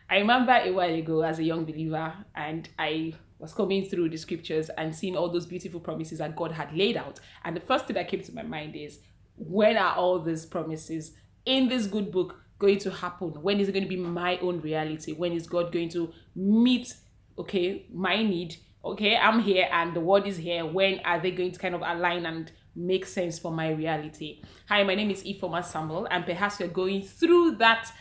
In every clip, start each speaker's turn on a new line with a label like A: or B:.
A: I remember a while ago as a young believer, and I was coming through the scriptures and seeing all those beautiful promises that God had laid out. And the first thing that came to my mind is, when are all these promises in this good book going to happen? When is it going to be my own reality? When is God going to meet, okay, my need? Okay, I'm here and the word is here. When are they going to kind of align and make sense for my reality? Hi, my name is Ifeoma Samuel, and perhaps you're going through that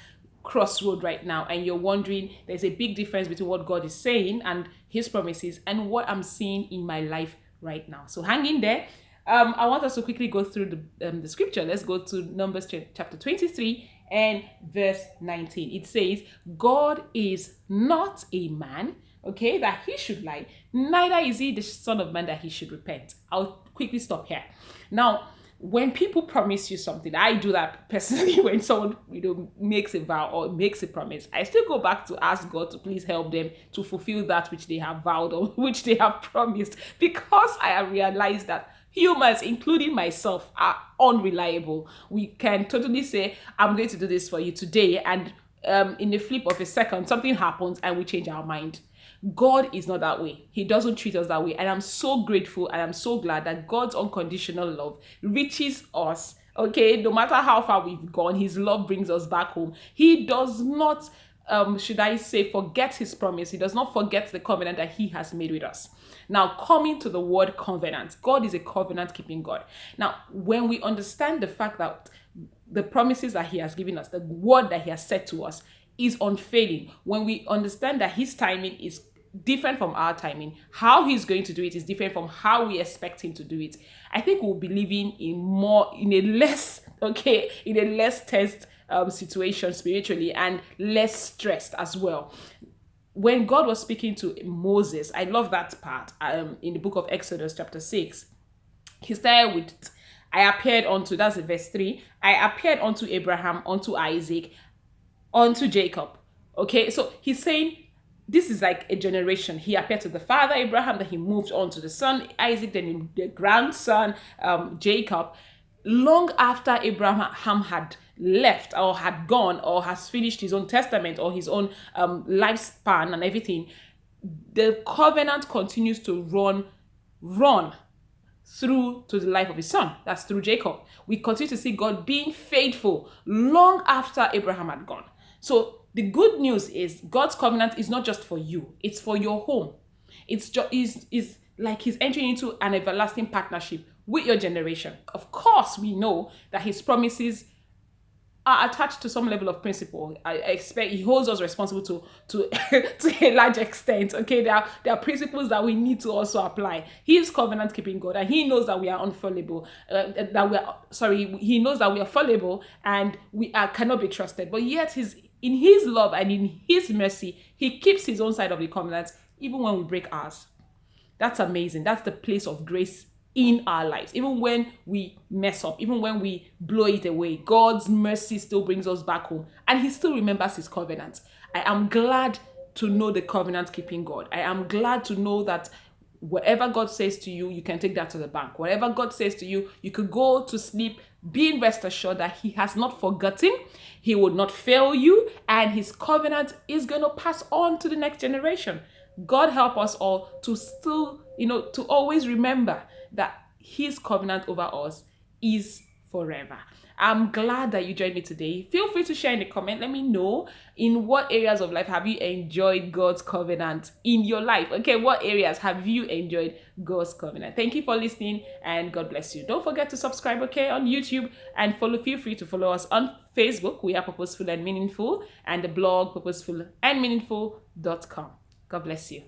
A: crossroad right now and you're wondering, there's a big difference between what God is saying and his promises and what I'm seeing in my life right now. So hang in there. I want us to quickly go through the scripture. Let's go to Numbers chapter 23 and verse 19. It says, God is not a man, okay, that he should lie, neither is he the son of man that he should repent. I'll quickly stop here. Now, when people promise you something, I do that personally. When someone makes a vow or makes a promise, I still go back to ask God to please help them to fulfill that which they have vowed or which they have promised, because I have realized that humans, including myself, are unreliable. We can totally say, I'm going to do this for you today, and in the flip of a second, something happens and we change our mind. God is not that way. He doesn't treat us that way. And I'm so grateful and I'm so glad that God's unconditional love reaches us. Okay, no matter how far we've gone, his love brings us back home. He does not, should I say, forget his promise. He does not forget the covenant that he has made with us. Now, coming to the word covenant, God is a covenant-keeping God. Now, when we understand the fact that the promises that he has given us, the word that he has said to us, is unfailing, when we understand that his timing is different from our timing, how he's going to do it is different from how we expect him to do it, I think we'll be living in a less test situation spiritually, and less stressed as well. When God was speaking to Moses, I love that part, in the book of Exodus chapter 6, he started with, I appeared unto, that's verse 3, I appeared unto Abraham, unto Isaac, unto Jacob. Okay, so he's saying this is like a generation. He appeared to the father Abraham, then he moved on to the son Isaac, then the grandson Jacob. Long after Abraham had left or had gone or has finished his own testament or his own lifespan and everything, the covenant continues to run through to the life of his son. That's through Jacob. We continue to see God being faithful long after Abraham had gone. So the good news is God's covenant is not just for you, it's for your home. It's is like he's entering into an everlasting partnership with your generation. Of course, we know that his promises are attached to some level of principle. I expect he holds us responsible to to a large extent. Okay, there are principles that we need to also apply. He is covenant keeping God, and he knows that we are unfallible. He knows that we are fallible and cannot be trusted. But yet, in his love and in his mercy, he keeps his own side of the covenant, even when we break ours. That's amazing. That's the place of grace in our lives. Even when we mess up, even when we blow it away, God's mercy still brings us back home, and he still remembers his covenant. I am glad to know the covenant keeping God. I am glad to know that whatever God says to you, you can take that to the bank. Whatever God says to you, you could go to sleep being rest assured that he has not forgotten, he will not fail you, and his covenant is going to pass on to the next generation. God help us all to still, to always remember that his covenant over us is forever. I'm glad that you joined me today. Feel free to share in the comment. Let me know, in what areas of life have you enjoyed God's covenant in your life? Okay, what areas have you enjoyed God's covenant? Thank you for listening, and God bless you. Don't forget to subscribe, okay, on YouTube, and feel free to follow us on Facebook. We are Purposeful and Meaningful, and the blog purposefulandmeaningful.com. God bless you.